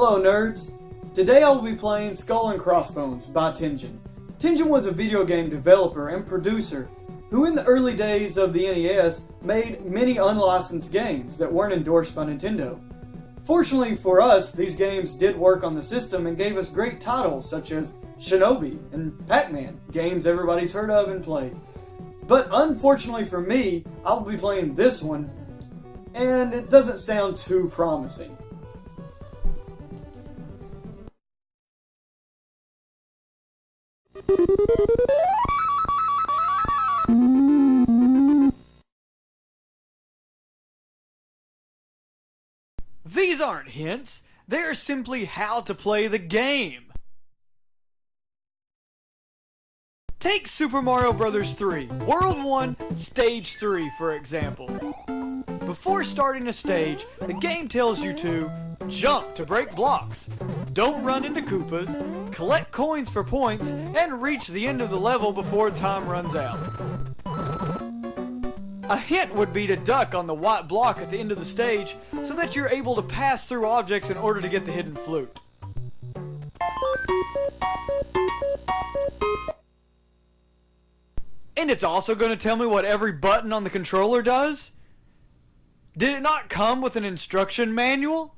Hello nerds! Today I will be playing Skull and Crossbones by Tengen. Tengen was a video game developer and producer who in the early days of the NES made many unlicensed games that weren't endorsed by Nintendo. Fortunately for us, these games did work on the system and gave us great titles such as Shinobi and Pac-Man, games everybody's heard of and played. But unfortunately for me, I'll be playing this one, and it doesn't sound too promising. These aren't hints, they're simply how to play the game. Take Super Mario Bros. 3, World 1, Stage 3 for example. Before starting a stage, the game tells you to jump to break blocks, don't run into Koopas, collect coins for points, and reach the end of the level before time runs out. A hint would be to duck on the white block at the end of the stage so that you're able to pass through objects in order to get the hidden flute. And it's also going to tell me what every button on the controller does? Did it not come with an instruction manual?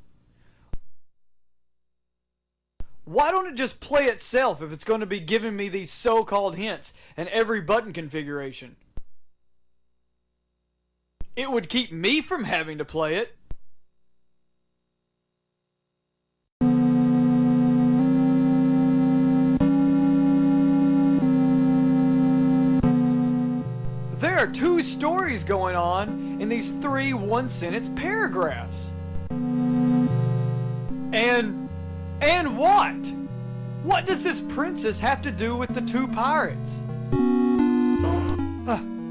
Why don't it just play itself if it's going to be giving me these so-called hints and every button configuration? It would keep me from having to play it. There are two stories going on in these 3 one-sentence paragraphs. And what? What does this princess have to do with the 2 pirates?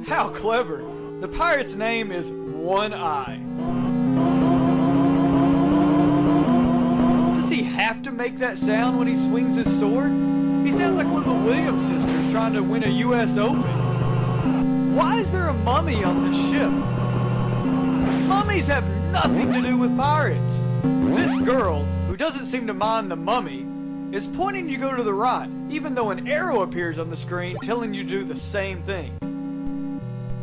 How clever. The pirate's name is One Eye. Does he have to make that sound when he swings his sword? He sounds like one of the Williams sisters trying to win a US Open. Why is there a mummy on this ship? Mummies have nothing to do with pirates. This girl, who doesn't seem to mind the mummy, is pointing you to go to the right, even though an arrow appears on the screen telling you to do the same thing.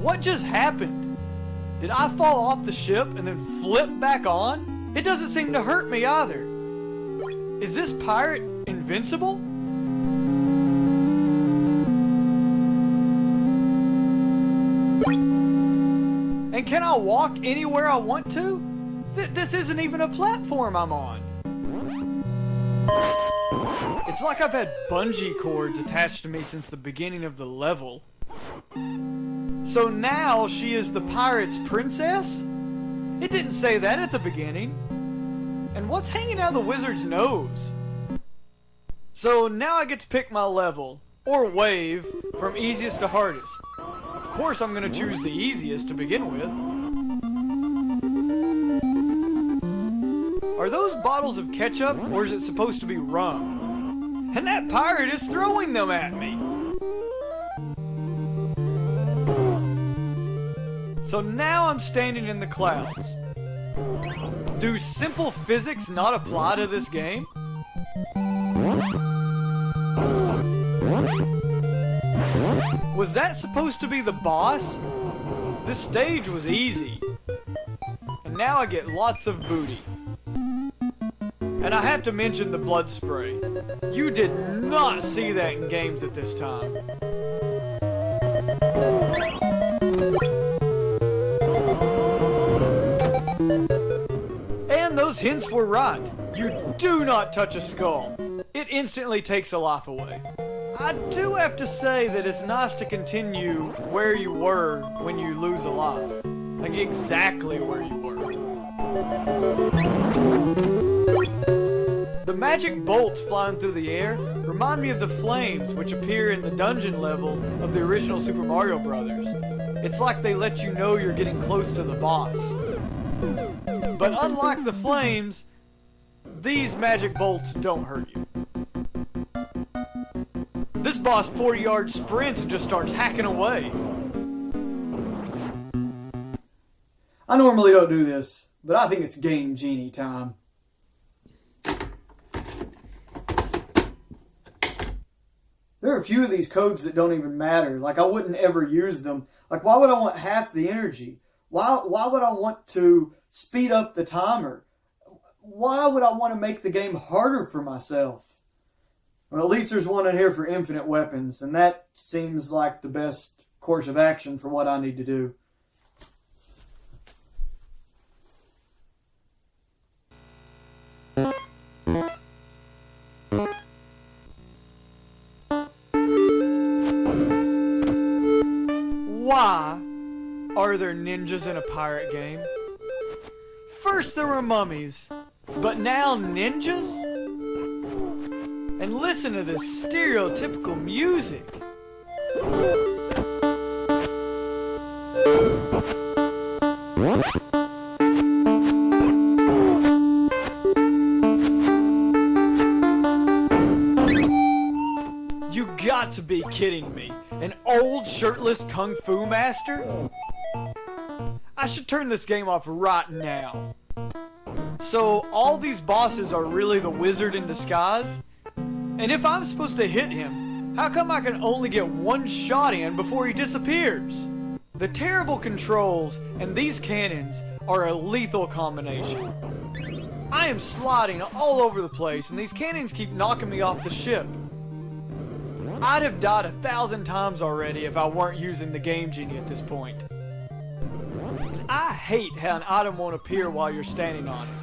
What just happened? Did I fall off the ship and then flip back on? It doesn't seem to hurt me either. Is this pirate invincible? And can I walk anywhere I want to? This isn't even a platform I'm on. It's like I've had bungee cords attached to me since the beginning of the level. So now she is the pirate's princess? It didn't say that at the beginning. And what's hanging out of the wizard's nose? So now I get to pick my level, or wave, from easiest to hardest. Of course I'm going to choose the easiest to begin with. Are those bottles of ketchup, or is it supposed to be rum? And that pirate is throwing them at me! So now I'm standing in the clouds. Do simple physics not apply to this game? Was that supposed to be the boss? This stage was easy. And now I get lots of booty. And I have to mention the blood spray. You did not see that in games at this time. And those hints were right. You do not touch a skull. It instantly takes a life away. I do have to say that it's nice to continue where you were when you lose a life. Like exactly where you were. The magic bolts flying through the air remind me of the flames which appear in the dungeon level of the original Super Mario Bros. It's like they let you know you're getting close to the boss. But unlike the flames, these magic bolts don't hurt you. This boss 40-yard sprints and just starts hacking away. I normally don't do this, but I think it's Game Genie time. There are a few of these codes that don't even matter. Like, I wouldn't ever use them. Like, why would I want half the energy? Why would I want to speed up the timer? Why would I want to make the game harder for myself? Well, at least there's one in here for infinite weapons, and that seems like the best course of action for what I need to do. Why are there ninjas in a pirate game? First there were mummies, but now ninjas? And listen to this stereotypical music. You got to be kidding me. An old shirtless kung fu master? I should turn this game off right now. So all these bosses are really the wizard in disguise? And if I'm supposed to hit him, how come I can only get one shot in before he disappears? The terrible controls and these cannons are a lethal combination. I am sliding all over the place and these cannons keep knocking me off the ship. I'd have died 1,000 times already if I weren't using the Game Genie at this point. And I hate how an item won't appear while you're standing on it.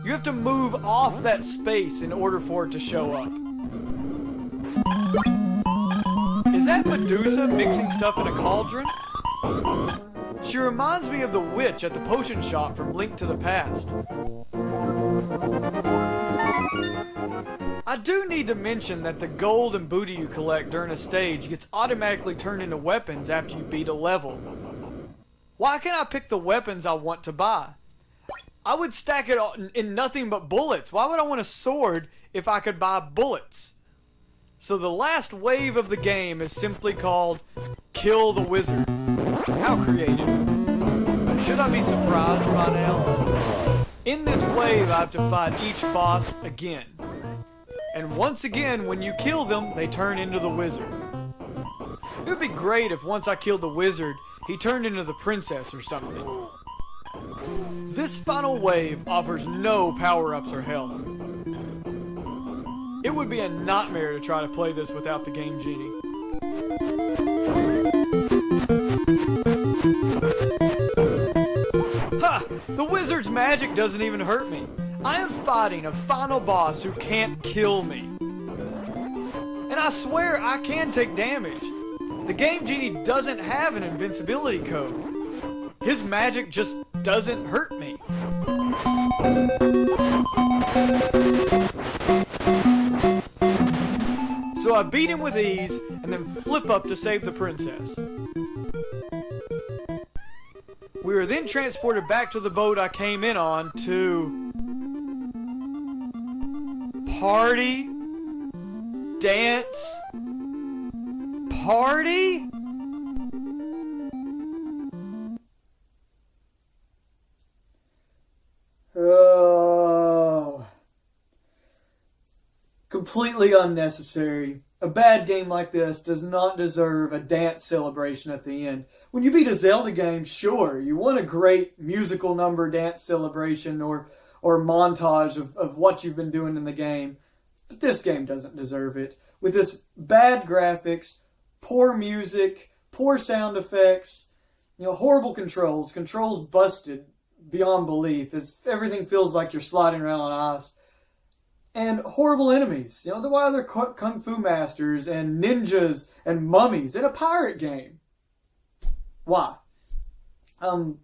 You have to move off that space in order for it to show up. Is that Medusa mixing stuff in a cauldron? She reminds me of the witch at the potion shop from Link to the Past. I do need to mention that the gold and booty you collect during a stage gets automatically turned into weapons after you beat a level. Why can't I pick the weapons I want to buy? I would stack it in nothing but bullets. Why would I want a sword if I could buy bullets? So the last wave of the game is simply called Kill the Wizard. How creative. But should I be surprised by now? In this wave I have to fight each boss again. And once again, when you kill them, they turn into the wizard. It would be great if once I killed the wizard, he turned into the princess or something. This final wave offers no power-ups or health. It would be a nightmare to try to play this without the Game Genie. Ha! The wizard's magic doesn't even hurt me. I am fighting a final boss who can't kill me. And I swear I can take damage. The Game Genie doesn't have an invincibility code. His magic just doesn't hurt me. So I beat him with ease and then flip up to save the princess. We were then transported back to the boat I came in on to party, dance, party? Oh. Completely unnecessary. A bad game like this does not deserve a dance celebration at the end. When you beat a Zelda game, sure, you want a great musical number dance celebration or montage of what you've been doing in the game. But this game doesn't deserve it. With its bad graphics, poor music, poor sound effects, horrible controls busted beyond belief. Everything feels like you're sliding around on ice. And horrible enemies. Why they're kung fu masters and ninjas and mummies in a pirate game? Why? The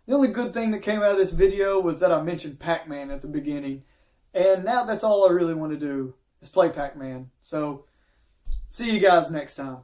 only good thing that came out of this video was that I mentioned Pac-Man at the beginning. And now that's all I really want to do is play Pac-Man. So, see you guys next time.